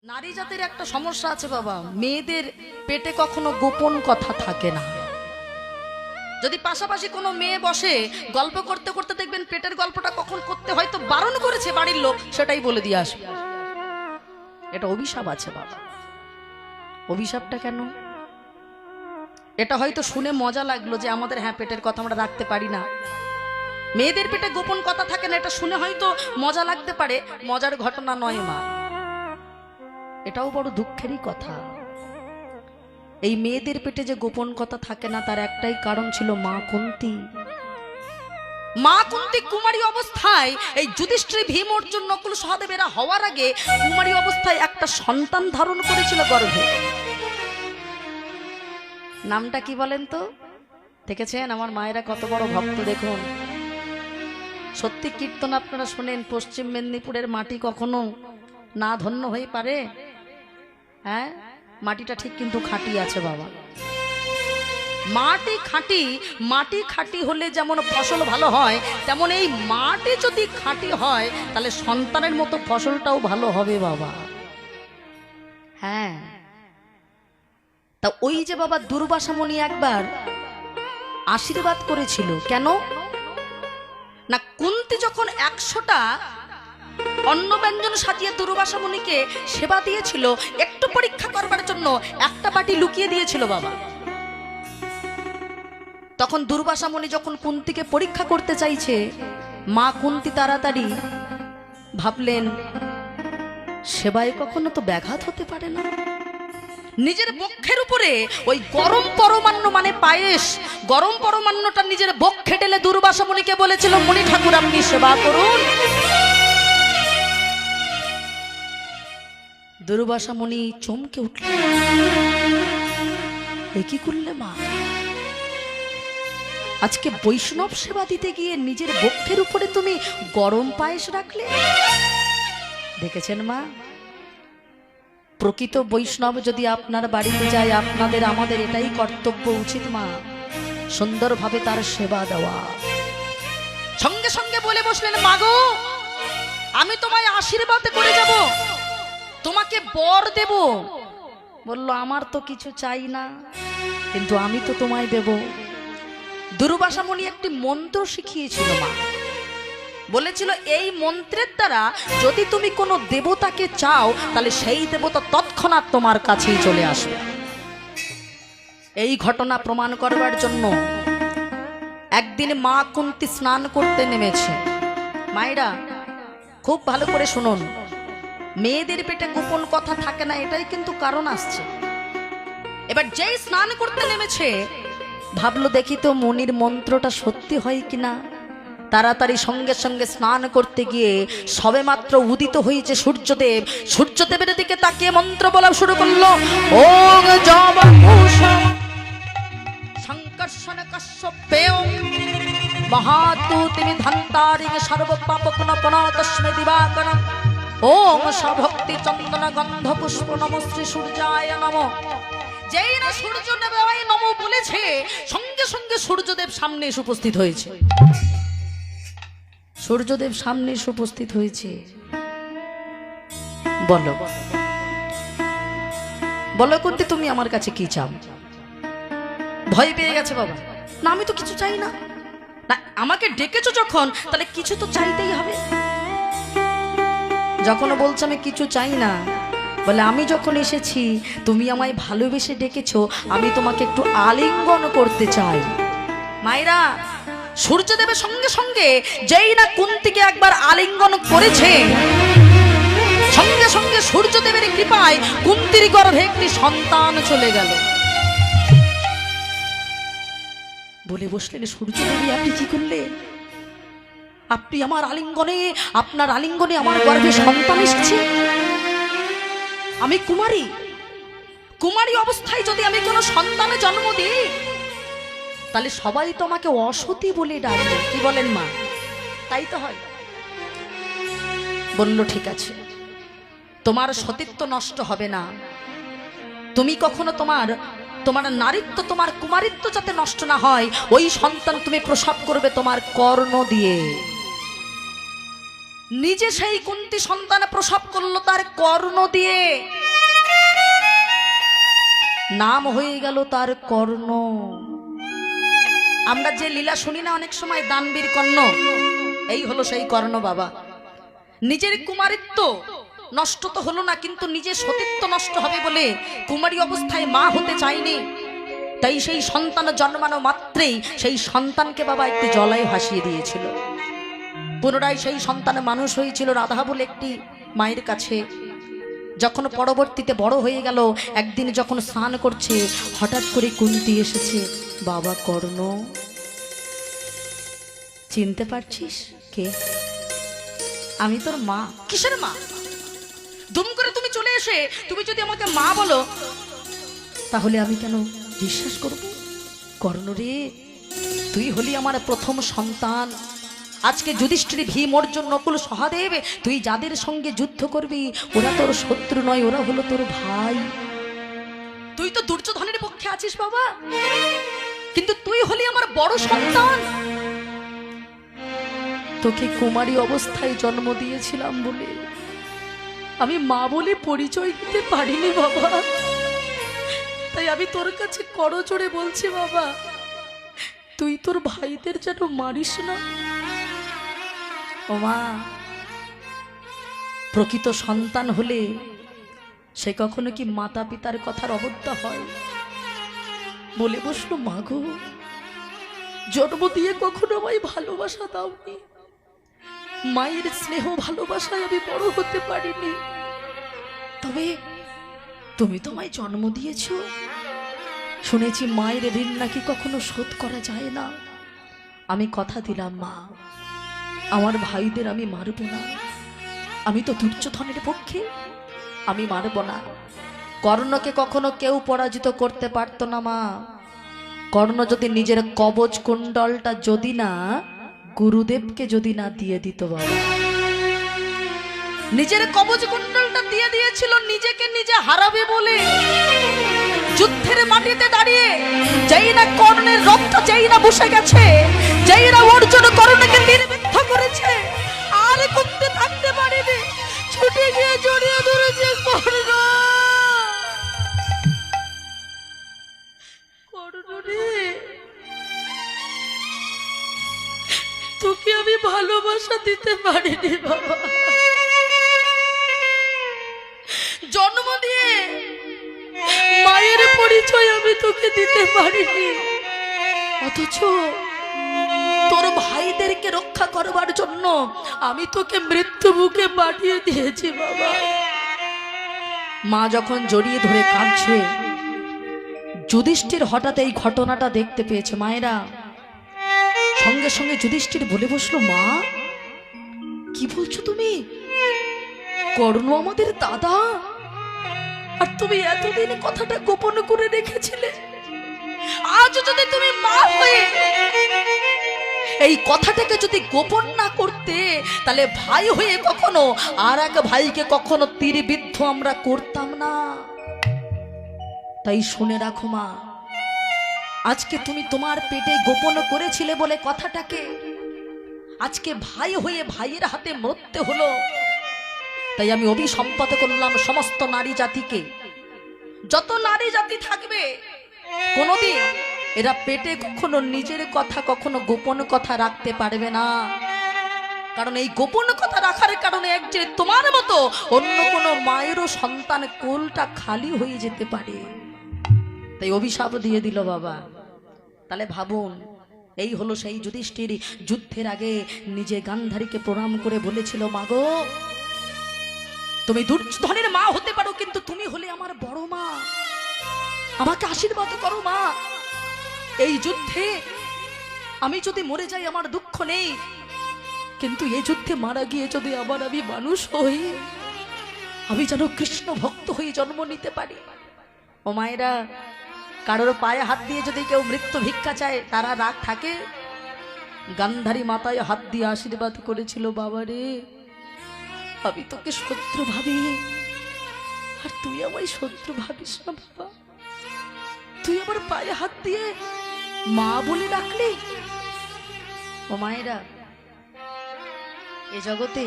নারী জাতির একটা সমস্যা আছে বাবা, মেয়েদের পেটে কখনো গোপন কথা থাকে না। যদি পাশাপাশি কোনো মেয়ে বসে গল্প করতে করতে দেখবেন পেটের গল্পটা কখন করতে হয়তো বারণ করেছে বাড়ির লোক, সেটাই বলে দিয়ে আসবে। এটা অভিশাপ আছে বাবা। অভিশাপটা কেন? এটা হয়তো শুনে মজা লাগলো যে আমাদের হ্যাঁ পেটের কথা আমরা রাখতে পারি না, মেয়েদের পেটে গোপন কথা থাকে না, এটা শুনে হয়তো মজা লাগতে পারে। মজার ঘটনা নয় মা, এটাও বড় দুঃখেরই কথা। এই মেয়েদের পেটে যে গোপন কথা থাকে না তার একটাই কারণ ছিল মা কুন্তী। মা কুন্তী কুমারী অবস্থায় এই যুধিষ্ঠির, ভীম, অর্জুন, নকুল, সহদেব এরা হওয়ার আগে কুমারী অবস্থায় একটা সন্তান ধারণ করেছিল গর্ভে। নামটা কি বলেন তো? দেখেছেন আমার মায়েরা কত বড় ভক্ত দেখুন। সত্যি কীর্তন আপনারা শোনেন, পশ্চিম মেদিনীপুরের মাটি কখনো না ধন্য হয়ে পারে? হ্যাঁ, মাটিটা ঠিক কিন্তু খাঁটি আছে বাবা। মাটি খাঁটি, মাটি খাঁটি হলে যেমন ফসল ভালো হয়, তেমন এই মাটি যদি খাঁটি হয় তাহলে সন্তানের মতো ফসলটাও ভালো হবে বাবা। হ্যাঁ, তা ওই যে বাবা দুর্বাসা মুনি একবার আশীর্বাদ করেছিল কেন না, কুন্তী যখন 100টা অন্ন ব্যঞ্জন সাজিয়ে দুর্বাসা মুনিকে সেবা দিয়েছিল, একটু পরীক্ষা করবার জন্য একটা বাটি লুকিয়ে দিয়েছিল বাবা। তখন দুর্বাসা মুনি যখন কুন্তীকে পরীক্ষা করতে চাইছে, মা কুন্তী তাড়াতাড়ি ভাবলেন সেবায় কখনো তো ব্যাঘাত হতে পারে না। নিজের বক্ষের উপরে ওই গরম পরমান্ন মানে পায়েস, গরম পরমান্নটা নিজের বক্ষে ঢেলে দুর্বাসা মুনিকে বলেছিল, মুনি ঠাকুর আপনি সেবা করুন। দুর্বাসা মুনি চমকে উঠলেন, এ কি করলে মা? আজকে বৈষ্ণব সেবা দিতে গিয়ে নিজের বক্ষের উপরে তুমি গরম পায়েস রাখলে। দেখেছেন মা, প্রকৃত বৈষ্ণব যদি আপনার বাড়িতে যায়, আপনাদের আমাদের এটাই কর্তব্য উচিত মা, সুন্দরভাবে তার সেবা দেওয়া। সঙ্গে সঙ্গে বলে বসলেন, মাগো আমি তোমায় আশীর্বাদ করে যাব, তোমাকে বর দেব। বলল আমার তো কিছু চাই না, কিন্তু আমি তো তোমায় দেব। দুর্বাসা মুনি একটি মন্ত্র শিখিয়েছিল মা, বলেছিল এই মন্ত্রের দ্বারা যদি তুমি কোনো দেবতাকে চাও তাহলে সেই দেবতা তৎক্ষণাৎ তোমার কাছেই চলে আসবে। এই ঘটনা প্রমাণ করবার জন্য একদিন মা কুন্তী স্নান করতে নেমেছে। মায়েরা খুব ভালো করে শুনুন, মেয়েদের পেটে গোপন কথা থাকে না, এটাই কিন্তু কারণ আসছে। এবার যেই স্নান করতে নেমেছে ভাবলো দেখি তো মুনির মন্ত্রটা সত্যি হয় কিনা। তাড়াতাড়ি সঙ্গে সঙ্গে স্নান করতে গিয়ে সবে মাত্র উদিত হয়েছে সূর্যদেব, সূর্যদেবের দিকে তাকিয়ে মন্ত্র বলা শুরু করলো, ওং জবকুশম সংকর্ষণ কশ্যপেয় মহাতুতি ধান্তারিং সর্বপাপকনপনতস্মে দিবাকরম ওম সভক্তি চন্দন গন্ধ পুষ্প নম শ্রী সূর্যায় নম। যেই না সূর্যদেব নম বলেছে, সঙ্গে সঙ্গে সূর্যদেব সামনে এসে উপস্থিত হয়েছে। সূর্যদেব সামনে এসে উপস্থিত হয়েছে। বলো বলো কুন্তী তুমি আমার কাছে কি চাও? ভয় পেয়ে গেছে বাবা, না আমি তো কিছু চাই না। না আমাকে ডেকেছো যখন তাহলে কিছু তো চাইতেই হবে। যখন বলছো আমি কিছু চাই না, বলে আমি যখন এসেছি তুমি আমায় ভালোবেসে ডেকেছো, আমি তোমাকে একটু আলিঙ্গন করতে চাই। মায়েরা সূর্যদেবের সঙ্গে সঙ্গে যেই না কুন্তীকে একবার আলিঙ্গন করেছে, সঙ্গে সঙ্গে সূর্যদেবের কৃপায় কুন্তীর গর্ভে একটি সন্তান চলে গেল। বলে বসলেন, সূর্যদেবী আপনি কি করলে? আপনি আমার আলিঙ্গনে, আপনার আলিঙ্গনে আমার গর্ভে সন্তান এসেছে। আমি কুমারী, কুমারী অবস্থায় যদি আমি কোনো সন্তানের জন্ম দিই তাহলে সবাই তো আমাকে অসতী বলে ডাকবে, কি বলেন মা? তাই তো হয়। বলল ঠিক আছে, তোমার সতীত্ব নষ্ট হবে না, তুমি কখনো তোমার নারীত্ব, তোমার কুমারিত্ব যাতে নষ্ট না হয়, ওই সন্তান তুমি প্রসব করবে তোমার কর্ণ দিয়ে। নিজে সেই কুন্তী সন্তান প্রসব করলো তার কর্ণ দিয়ে, নাম হয়ে গেল তার কর্ণ। আমরা যে লীলা শুনি না অনেক সময়, দানবীর কর্ণ, এই হলো সেই কর্ণ বাবা। নিজের কুমারিত্ব নষ্ট তো হলো না, কিন্তু নিজের সতীত্ব নষ্ট হবে বলে কুমারী অবস্থায় মা হতে চায়নি। তাই সেই সন্তান জন্মানো মাত্রেই সেই সন্তানকে বাবা একটি জলায় ভাসিয়ে দিয়েছিল। পুনরায় সেই সন্তান মানুষ হয়েছিল রাধা বলে একটি মায়ের কাছে। যখন পরবর্তীতে বড় হয়ে গেল, একদিন যখন স্নান করছে, হঠাৎ করে কুন্তী এসেছে, বাবা কর্ণ চিনতে পারছিস কে? আমি তোর মা। কিসের মা? দুম করে তুমি চলে এসে তুমি যদি আমাকে মা বলো, তাহলে আমি কেন বিশ্বাস করব? কর্ণ রে, তুই হলি আমার প্রথম সন্তান। আজকে যুধিষ্ঠির, ভীম, অর্জুন, নকুল, সহদেব, তুই যাদের সঙ্গে যুদ্ধ করবি ওরা তোর শত্রু নয়, ওরা হলো তোর ভাই। তুই তো দুর্যোধনের পক্ষে আছিস বাবা, কিন্তু তুই হলি আমার বড় সন্তান। তোকে কুমারী অবস্থায় জন্ম দিয়েছিলাম বলে আমি মা বলে পরিচয় দিতে পারিনি বাবা। তাই আমি তোর কাছে করজোড়ে বলছি বাবা, তুই তোর ভাইদের যেন মারিস না। ও মা, প্রকৃত সন্তান হলে সে কখনো কি মাতা পিতার কথার অবজ্ঞা হয়? বলে বসলো, মাগো জন্ম দিয়ে কখনো আমায় ভালোবাসা দাওনি, মায়ের স্নেহ ভালোবাসায় আমি বড় হতে পারিনি, তবে তুমি তোমায় জন্ম দিয়েছ। শুনেছি মায়ের ঋণ নাকি কখনো শোধ করা যায় না। আমি কথা দিলাম মা, আমার ভাইদের আমি মারব না। আমি তো দুর্যোধনের পক্ষে, আমি মারব না। কর্ণকে কখনো কেউ পরাজিত করতে পারতো না মা। কর্ণ যদি নিজের কবচ কুণ্ডলটা যদি না গুরুদেবকে যদি না দিয়ে দিত বাবা, নিজের কবচ কুণ্ডলটা দিয়ে দিয়েছিল নিজেকে নিজে হারাবে বলে। যুদ্ধের মাটিতে দাঁড়িয়ে যেই না কর্ণের রক্ত যেই না বসে গেছে, যেই না অর্জুন কর্ণকে নির্বিদ্ধ করেছে, আর করতে থাকতে পারেনি, ছুটে গিয়ে জড়িয়ে ধরেছে কর্ণ। কর্ণ রে, তোকে আমি ভালোবাসা দিতে পারিনি বাবা, জন্ম দিয়ে মায়ের পরিচয় আমি তোকে দিতে পারিনি। অথচ তোর ভাইদেরকে রক্ষা করবার জন্য আমি তোকে মৃত্যু মুখে পাঠিয়ে দিয়েছি বাবা। মা যখন জড়িয়ে ধরে কাঁদছে, যুধিষ্ঠির হঠাৎ এই ঘটনাটা দেখতে পেয়েছে। মায়েরা সঙ্গে সঙ্গে যুধিষ্ঠির বলে বসলো, মা কি বলছো তুমি? কর্ণ আমাদের দাদা, আর তুমি এতদিন কথাটা গোপন করে রেখেছিলে। আজ যদি তুমি মা হয়ে এই কথাটাকে যদি গোপন না করতে, তাহলে ভাই হয়ে কখনো আর এক ভাইকে কখনো তীরবিদ্ধ আমরা করতাম না। তাই শুনে রাখো মা, আজকে তুমি তোমার পেটে গোপন করেছিলে বলে কথাটাকে আজকে ভাই হয়ে ভাইয়ের হাতে মরতে হলো। তাই আমি অভিসম্পাত করলাম সমস্ত নারী জাতিকে, যত নারী জাতি থাকবে কোনোদিন এরা পেটে কখনো নিজের কথা কখনো গোপন কথা রাখতে পারবে না। কারণ এই গোপন কথা রাখার কারণে এক যে তোমার মতো অন্য কোনো মায়েরও সন্তান কোলটা খালি হয়ে যেতে পারে। তাই অভিশাপ দিয়ে দিল বাবা। তাহলে ভাবুন, এই হলো সেই যুধিষ্ঠির যুদ্ধের আগে নিজে গান্ধারীকে প্রণাম করে বলেছিল, মাগো তুমি দুর্যোধনের মা হতে পারো, কিন্তু তুমি হলে আমার বড় মা, আমাকে আশীর্বাদ করো মা। এই যুদ্ধে আমি যদি মরে যাই আমার দুঃখ নেই, কিন্তু এই যুদ্ধে মারা গিয়ে যদি আবার আমি মানুষ হই, আমি যেন কৃষ্ণ ভক্ত হয়ে জন্ম নিতে পারি। ও মায়েরা, কারোর পায়ে হাত দিয়ে যদি কেউ মৃত্যু ভিক্ষা চায় তারা রাগ থাকে? গান্ধারী মাথায় হাত দিয়ে আশীর্বাদ করেছিল, বাবারে আমি তোকে শত্রু ভাবি, আর তুই আমায় শত্রু ভাবিস না বাবা। তুই আমার পায়ে হাত দিয়ে মা বলে ডাকলি। ও মায়েরা, এ জগতে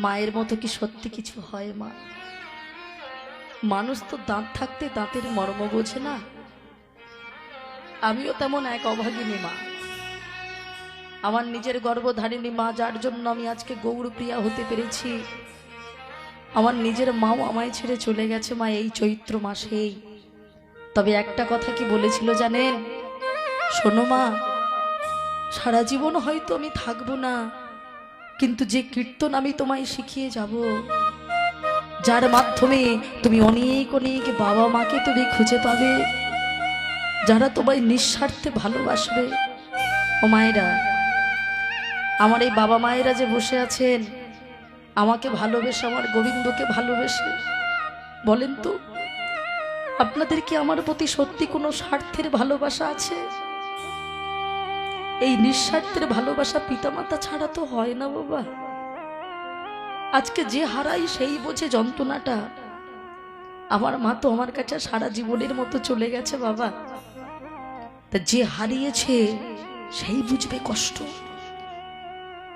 মায়ের মতো কি সত্যি কিছু হয় মা? মানুষ তো দাঁত থাকতে দাঁতের মর্ম বোঝে না। আমিও তেমন এক অভাগিনী মা। আমার নিজের গর্ভধারিণী মা, যার জন্য আমি আজকে গৌরপ্রিয়া হতে পেরেছি, আমার নিজের মাও আমায় ছেড়ে চলে গেছে মা এই চৈত্র মাসেই। তবে একটা কথা কি বলেছিল জানেন? শোনো মা, সারা জীবন হয়তো আমি থাকবো না, কিন্তু যে কীর্তন আমি তোমায় শিখিয়ে যাব, যার মাধ্যমে তুমি অনেক অনেক বাবা মাকে তুমি খুঁজে পাবে, যারা তোমায় নিঃস্বার্থে ভালোবাসবে। ও মায়েরা, আমার এই বাবা মায়েরা যে বসে আছেন, আমাকে ভালোবেসে, আমার গোবিন্দকে ভালোবেসে, বলেন তো আপনাদের কি আমার প্রতি সত্যি কোনো স্বার্থের ভালোবাসা আছে? এই নিঃস্বার্থের ভালোবাসা পিতামাতা ছাড়া তো হয় না বাবা। আজকে যে হারাই সেই বোঝে যন্ত্রণাটা। আমার মা তো আমার কাছে সারা জীবনের মতো চলে গেছে বাবা। তা যে হারিয়েছে সেই বুঝবে কষ্ট।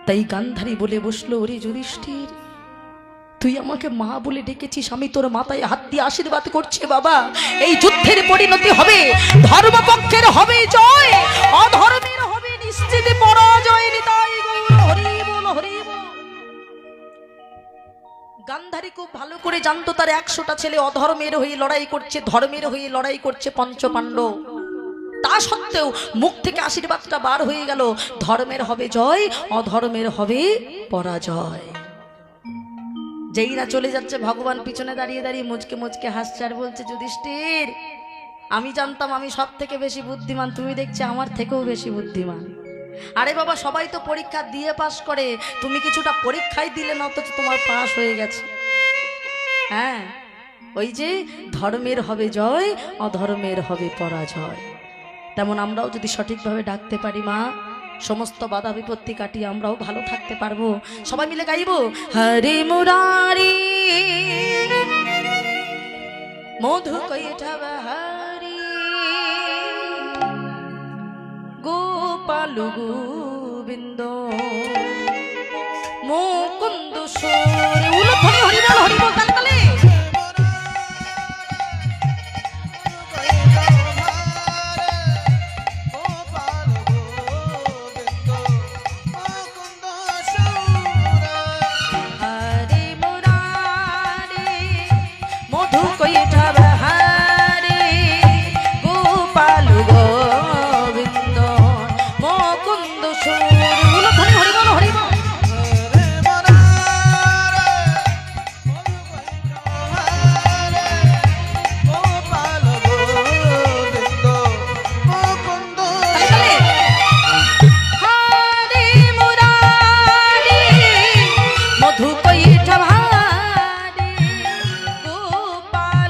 তাই গান্ধারী বলে বসলো, ওরে যুধিষ্ঠির, তুই আমাকে মা বলে ডেকেছিস, আমি তোর মাথায় হাত দিয়ে আশীর্বাদ করছি বাবা। এই যুদ্ধের পরিণতি হবে, ধর্মপক্ষের হবে জয়, অধর্মের হবে নিশ্চিত পরাজয়। নিতাই গৌর হরি বল, হরি বল। গান্ধারী খুব ভালো করে জানতো তার 100টা ছেলে অধর্মের হয়ে লড়াই করছে, ধর্মের হয়ে লড়াই করছে পঞ্চপাণ্ডব। তা সত্ত্বেও মুখ থেকে আশীর্বাদটা বার হয়ে গেল, ধর্মের হবে জয়, অধর্মের হবে পরাজয়। যেই না চলে যাচ্ছে, ভগবান পিছনে দাঁড়িয়ে দাঁড়িয়ে মুচকে মুচকে হাসছে আর বলছে, যুধিষ্ঠির, আমি জানতাম আমি সব থেকে বেশি বুদ্ধিমান, তুমি দেখছি আমার থেকেও বেশি বুদ্ধিমান। আরে বাবা, সবাই তো পরীক্ষা দিয়ে পাস করে, তুমি কিছুটা পরীক্ষাই দিলে না, অথচ তোমার পাস হয়ে গেছে। হ্যাঁ, ওই যে ধর্মের হবে জয়, অধর্মের হবে পরাজয়। তেমন আমরাও যদি সঠিকভাবে ডাকতে পারি মা, সমস্ত বাধা বিপত্তি কাটিয়ে আমরাও ভালো থাকতে পারবো। সবাই মিলে গাইবো, হরে মুরারি মধু কৈঠা বাহারি গোপাল গোবিন্দ মুকুন্দ সরে। উলধ্বনি হরিবল, হরিবল তালে তালে। গোপাল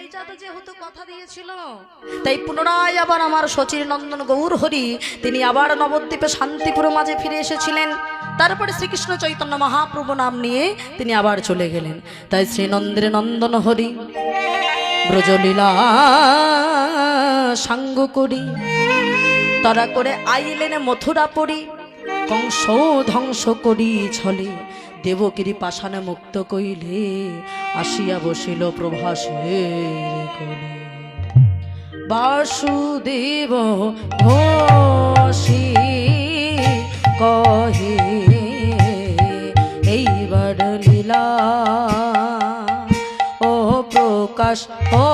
নিতাই চাঁদ যেহেতু কথা দিয়েছিল, তাই পুনরায় আবার আমার শচীর নন্দন গৌর হরি তিনি আবার নবদ্বীপে শান্তিপুর মাঝে ফিরে এসেছিলেন। তারপরে শ্রীকৃষ্ণ চৈতন্য মহাপ্রভু নাম নিয়ে তিনি আবার চলে গেলেন। তাই শ্রীনন্দের নন্দন হরি ব্রজলীলা সাঙ্গ করি তারা করে আইলেন মথুরাপুরী, কংস ধ্বংস করি ছলে দেবগিরি পাষাণে মুক্ত কইলে আসিয়া বসিল প্রভাসের কোলে। বাসুদেব ঘোষী কহে এইবার লীলা ও প্রকাশ ও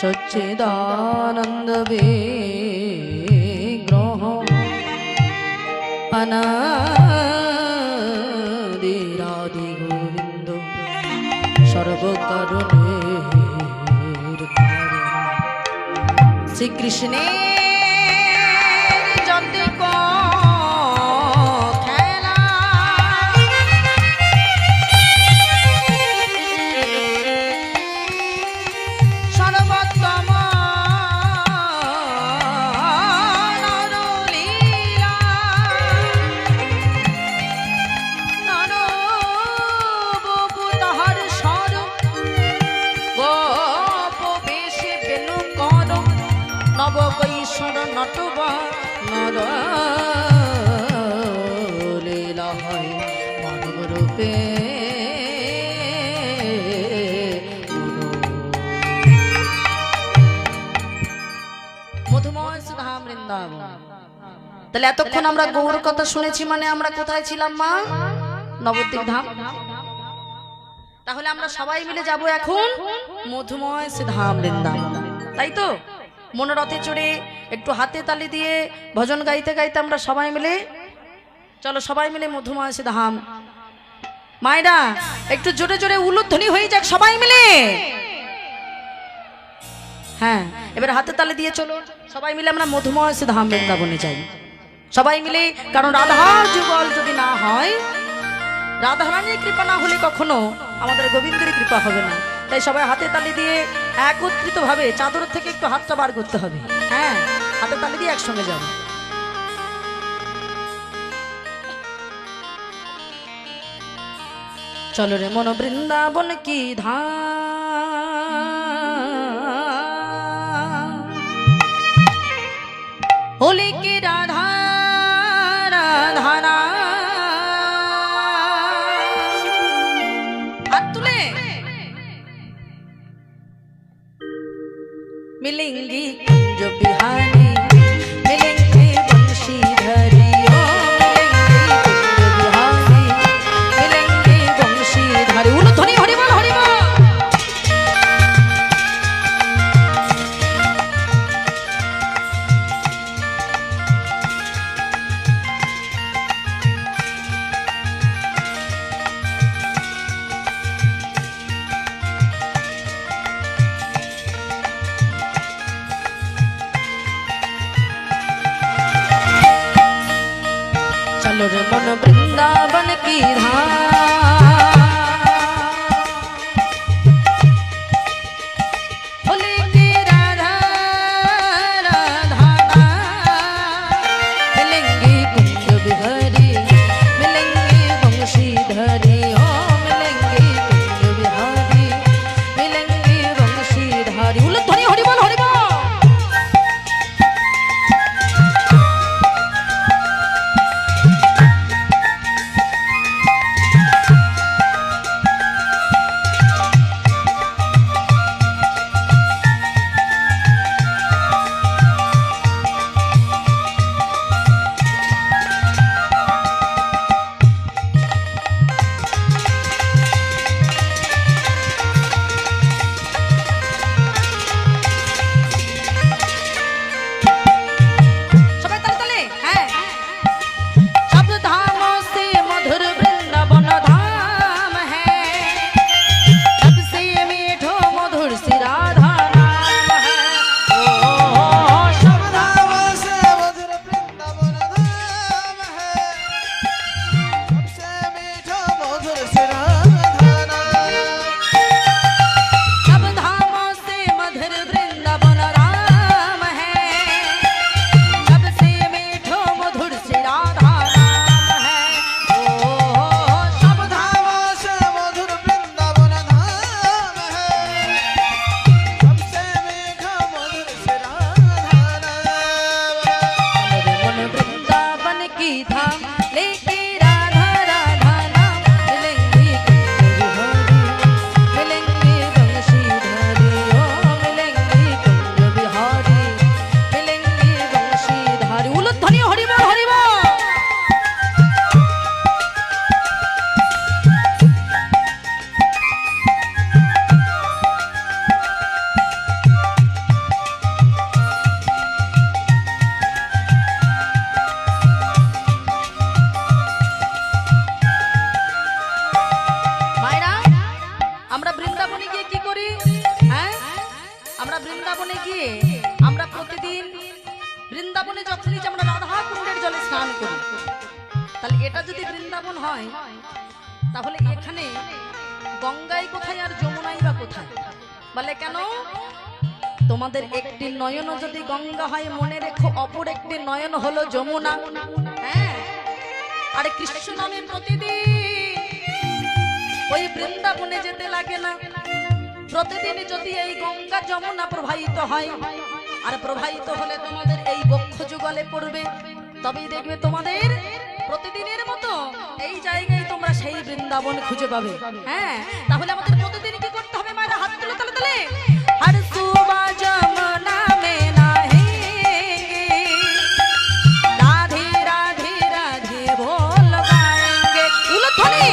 সচ্চিদানন্দ বিগ্রহ অনাদিরাদি গোবিন্দ সর্বকারণের শ্রীকৃষ্ণের যতি খেলা সর্বোত্তম নরলীলা নরবপু তাহার স্বর গোপ বেশে বেনু কর নবকৈশোর নটবা নরলীলা হয় মানব রূপে মধুময় সুধাম বৃন্দাবন। তাহলে এতক্ষণ আমরা গৌর কথা শুনেছি, মানে আমরা কোথায় ছিলাম মা? নবদ্বীপ ধাম। তাহলে আমরা সবাই মিলে যাব এখন মধুময় সুধাম বৃন্দাবন, তাই তো? মনোরথে চড়ে একটু হাতে তালি দিয়ে ভজন গাইতে গাইতে আমরা সবাই মিলে চলো, সবাই মিলে মধুময় সুধাম। মায়েরা একটু জোরে জোরে উলুধ্বনি হয়ে যাক সবাই মিলে। হ্যাঁ, এবার হাতে তালে দিয়ে চলো সবাই মিলে আমরা মধুময় ধাম বৃন্দাবনে যাই সবাই মিলে। কারণ রাধার যুগল যদি না হয়, রাধারানীর কৃপা না হলে কখনো আমাদের গোবিন্দের কৃপা হবে না। তাই সবাই হাতে তালি দিয়ে একত্রিত ভাবে চাদর থেকে একটু হাতটা বার করতে হবে। হ্যাঁ, হাতে তালি দিয়ে একসঙ্গে যাব। চলো রে মন বৃন্দাবন কি ধাম, হোলি কি রাধা রাধানা। হাত তুলে मिलेंगी कुंज बिहारी, मिलेंगे बंशीधरी, ओ मिलेंगे कुंज बिहारी, मिलेंगे बंशीधरी। उलध्वनि हरि बोल हरि बोल। चलो रे मन वृंदावन की धाम, होली की राधा राधाना। मिलेंगी कुंज बिहारी, मिलेंगे बंशीधरी, ओ मिलेंगे कुंज बिहारी, लेके राधा राधा नाम मिलेंगे कुंज बिहारी मिलेंगे बंशीधारी ओ मिलेंगे कुंज बिहारी मिलेंगे बंशीधारी उलध्वनि हरि बोल हरि बोल। আমরা বৃন্দাবনে গিয়ে কি করি? হ্যাঁ, আমরা বৃন্দাবনে গিয়ে আমরা প্রতিদিন বৃন্দাবনে যখনই যে আমরা রাধা কুণ্ডের জলে স্নান করি, তাহলে এটা যদি বৃন্দাবন হয় তাহলে এখানে গঙ্গায় কোথায় আর যমুনাই বা কোথায়? বলে কেন? তোমাদের একটি নয়ন যদি গঙ্গা হয় মনে রেখো অপর একটি নয়ন হলো যমুনা। হ্যাঁ, আরে কৃষ্ণ নামে প্রতিদিন ওই বৃন্দাবনে যেতে লাগে না। প্রতিদিন যদি এই গঙ্গা যমুনা প্রবাহিত হয় আর প্রবাহিত হলে তোমাদের এই বক্ষ যুগলে পড়বে, তবেই দেখবে তোমাদের প্রতিদিনের মতো এই জায়গায় তোমরা সেই বৃন্দাবন খুঁজে পাবে। হ্যাঁ, তাহলে আমাদের প্রতিদিন কি করতে হবে? মায়েরা হাত তুলে তালে তালে হর সুবা যমুনা মে নাহেঙ্গে রাধে রাধে রাধে बोल गाएंगे उलध्वनि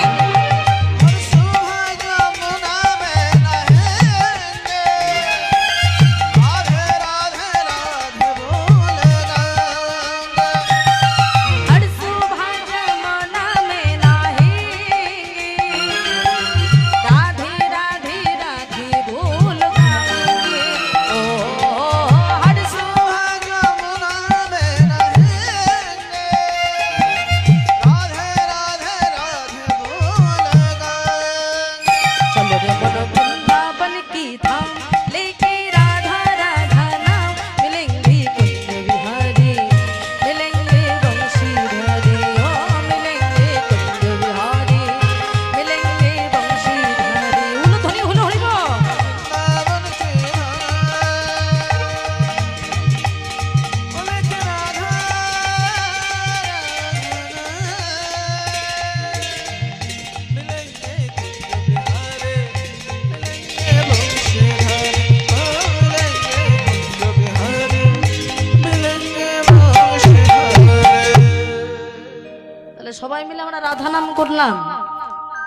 সবাই মিলে আমরা রাধা নাম করলাম।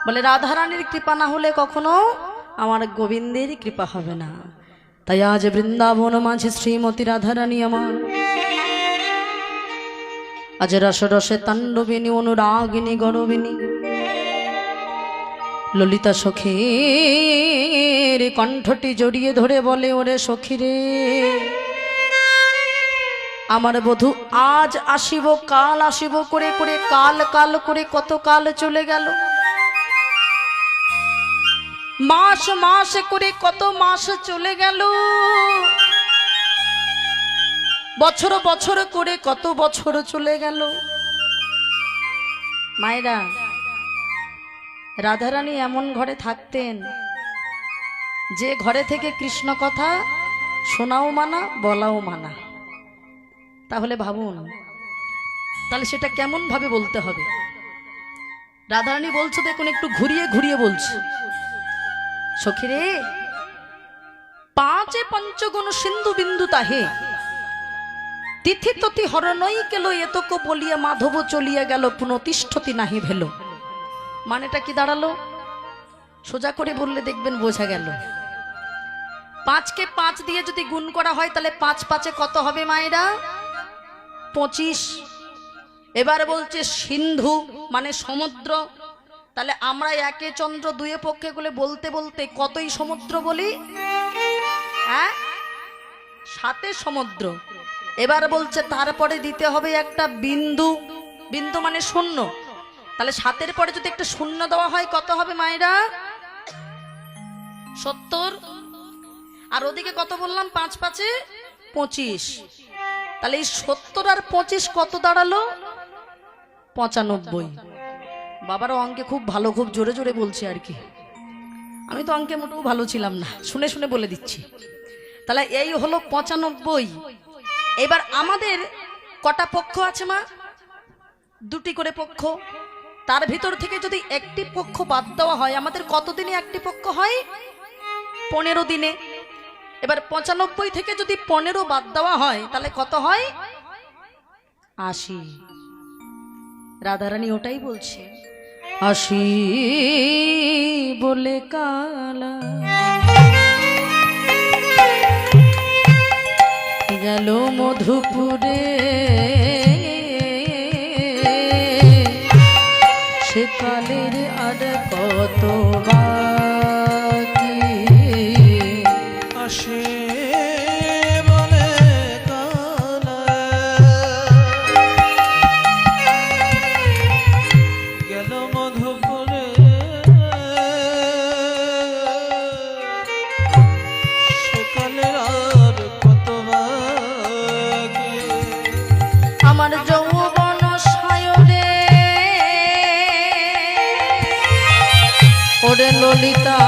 বলে রাধা রানীর কৃপা না হলে কখনো আমার গোবিন্দের কৃপা হবে না। তাই আজ বৃন্দাবন মাঝে শ্রীমতী রাধা রানী আমার আজ রস রসে তাণ্ডবিনী অনুরাগিনী গরবিনী ললিতা সখীর কণ্ঠটি জড়িয়ে ধরে বলে ওরে সখী রে আমার বধূ আজ আসিব কাল আসিব করে করে কাল কাল করে কত কাল চলে গেল, মাস মাস করে কত মাস চলে গেল, বছর বছর করে কত বছর চলে গেল। মায়েরা, রাধারানী এমন ঘরে থাকতেন যে ঘরে থেকে কৃষ্ণ কথা শোনাও মানা বলাও মানা। তাহলে ভাবুন, তাহলে সেটা কেমন ভাবে বলতে হবে? রাধারানী বলছো দেখুন, একটু ঘুরিয়ে ঘুরিয়ে বলছে, সখীরে পাঁচে পঞ্চগুণ সিন্ধু বিন্দু তাহে তিথি ততি হরণই কেল এতক বলিয়া মাধব চলিয়া গেল পুনতিষ্ঠতি নাহি ভেল। মানেটা কি দাঁড়ালো? সোজা করে বললে দেখবেন বোঝা গেল। পাঁচকে পাঁচ দিয়ে যদি গুণ করা হয় তাহলে পাঁচ পাঁচে কত হবে মায়েরা? 25। এবার বলছে সিন্ধু মানে সমুদ্র। তাহলে আমরা একে চন্দ্র দুয়ে পক্ষে গুলো বলতে বলতে কতই সমুদ্র বলি? হ্যাঁ, 7 সমুদ্র। এবার বলছে তারপরে দিতে হবে একটা বিন্দু, বিন্দু মানে শূন্য। তাহলে 7-এর পরে যদি একটা শূন্য দেওয়া হয় কত হবে মায়েরা? 70। আর ওদিকে কত বললাম? 5 5 25। তাহলে এই 70 আর 25 কত দাঁড়ালো? 95। বাবারও অঙ্কে খুব ভালো, খুব জোরে জোরে বলছে আর কি। আমি তো অঙ্কে মোটেও ভালো ছিলাম না, শুনে শুনে বলে দিচ্ছি। তাহলে এই হলো 95। এবার আমাদের কটা পক্ষ আছে মা? দুটি করে পক্ষ, তার ভিতর থেকে যদি একটি পক্ষ বাদ দেওয়া হয়, আমাদের কতদিনে একটি পক্ষ হয়? 15 দিনে। এবার 95 থেকে যদি 15 বাদ দেওয়া হয় তাহলে কত হয়? 80। রাধারানী ওটাই বলছে, 80 বলে কালা গেল মধুপুরে, সে কালের আর কত বাকি আসে বলে কালা গেল মধুপুরে, সকালের আর কত বাকি আমার যৌবন সায়রে ওরে ললিতা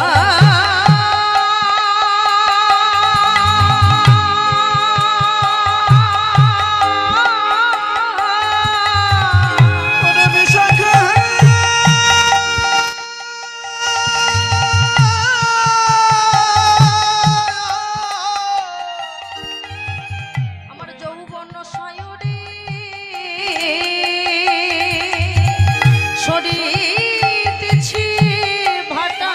ওরে বিশাখা আমার যৌবন সায়রে সরিতেছি ভাটা,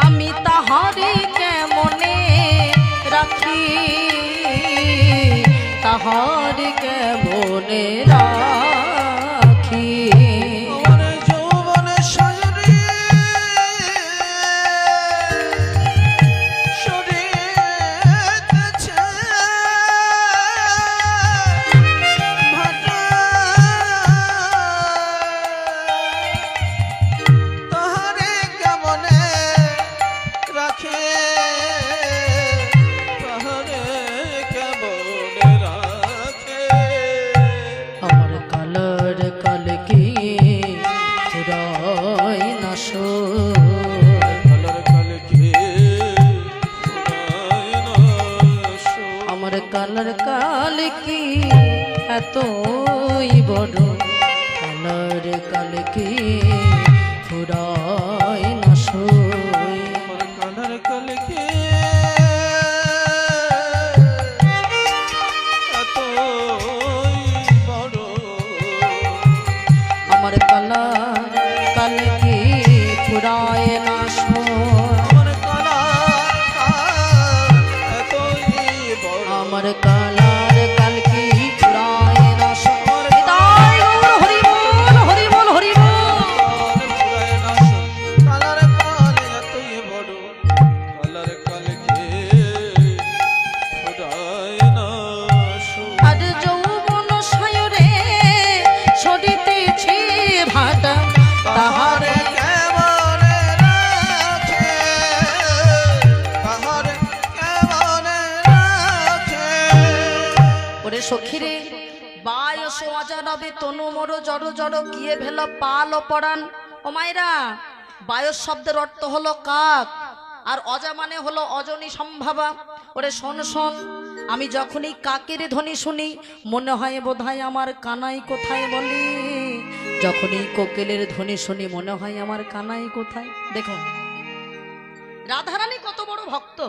আমি তাহারে কেমনে রাখি, তাহারে কেমনে রাখি। আমার কালার কালকে ফুরায় না আমার কালার কালকে এতই বড়, কালার কালকে ফুরায় না আমার কালার কালকে ফুরায় না আমার কালার কালকে ফুরায় না হৃদয় গৌর হরি বল হরি বল হরি বল। আর যৌবন সায়রে সরিতেছি ভাটা, তাহারে ওরে সখীরে বায়স অজানবে তনু মোর জড় জড় গিয়ে ভেল পাল পরাণ। ও মায়েরা, বায়স শব্দের অর্থ হলো কাক, আর অজা মানে হলো অজনী সম্ভাবা। ওরে শোন শোন, আমি যখনই কাকের ধ্বনি শুনি মনে হয় বোধহয় আমার কানাই কোথায় বলি, যখনই কোকিলের ধ্বনি শুনি মনে হয় আমার কানাই কোথায়। দেখুন রাধারানী কত বড় ভক্ত,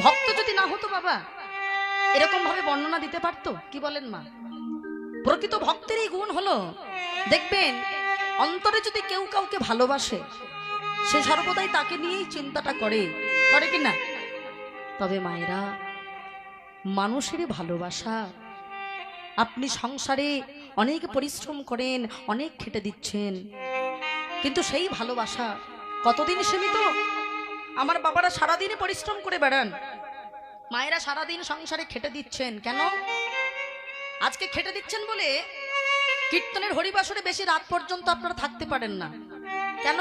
ভক্ত যদি না হতো বাবা এরকম ভাবে বর্ণনা দিতে পারতো? কি বলেন মা? প্রকৃত ভক্তের এই গুণ হলো, দেখবেন অন্তরে যদি কেউ কাউকে ভালোবাসে সে সর্বদাই তাকে নিয়েই চিন্তাটা করে, করে কিনা? তবে মায়েরা, মানুষেরই ভালোবাসা, আপনি সংসারে অনেক পরিশ্রম করেন, অনেক খেটে দিচ্ছেন, কিন্তু সেই ভালোবাসা কতদিন সীমিত? আমার বাবারা সারাদিনে পরিশ্রম করে বেড়ান, মায়েরা সারাদিন সংসারে খেটে দিচ্ছেন কেন? আজকে খেটে দিচ্ছেন বলে কীর্তনের হরিবাসরে বেশি রাত পর্যন্ত আপনারা থাকতে পারেন না। কেন?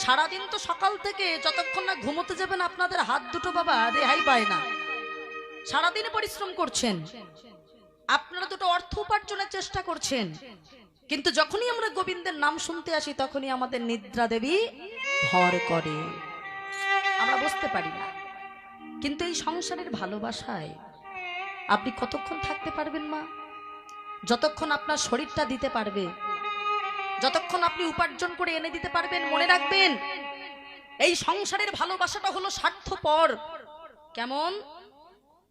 সারাদিন তো সকাল থেকে যতক্ষণ না ঘুমোতে যাবেন আপনাদের হাত দুটো বাবা রেহাই পায় না। সারাদিন পরিশ্রম করছেন, আপনারা দুটো অর্থ উপার্জনের চেষ্টা করছেন, কিন্তু যখনই আমরা গোবিন্দের নাম শুনতে আসি তখনই আমাদের নিদ্রা দেবী ভর করে, আমরা বুঝতে পারি না। কিন্তু এই সংসারের ভালোবাসায় আপনি কতক্ষণ থাকতে পারবেন মা? যতক্ষণ আপনার শরীরটা দিতে পারবে, যতক্ষণ আপনি উপার্জন করে এনে দিতে পারবেন। মনে রাখবেন, এই সংসারের ভালোবাসাটা হলো স্বার্থপর। কেমন?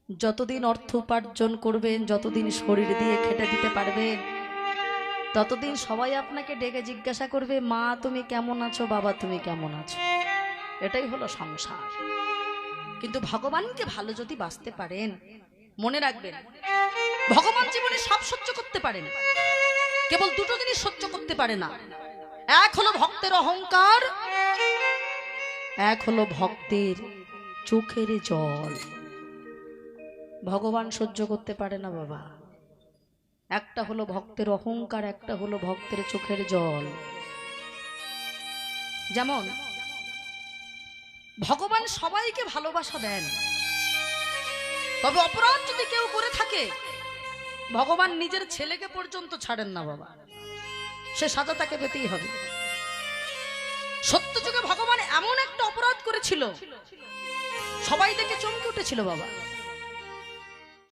যতদিন অর্থ উপার্জন করবেন, যতদিন শরীর দিয়ে খেটে দিতে পারবেন, ততদিন সবাই আপনাকে ডেকে জিজ্ঞাসা করবে, মা তুমি কেমন আছো, বাবা তুমি কেমন আছো। এটাই হলো সংসার। কিন্তু ভগবানকে ভালো যদি বাঁচতে পারেন, মনে রাখবেন ভগবান জীবনে সব সহ্য করতে পারেন, কেবল দুটো জিনিস সহ্য করতে পারে না। এক হলো ভক্তের অহংকার, এক হলো ভক্তের চোখের জল। ভগবান সহ্য করতে পারে না বাবা। একটা হলো ভক্তের অহংকার, একটা হলো ভক্তের চোখের জল। যেমন ভগবান সবাইকে ভালোবাসা দেন, তবে অপরাধ যদি কেউ করে থাকে ভগবান নিজের ছেলেকে পর্যন্ত ছাড়েন না বাবা, সে সাজা তাকে পেতেই হবে। সত্যযুগে ভগবান এমন একটা অপরাধ করেছিল, সবাই দেখে চমকে উঠেছিল বাবা।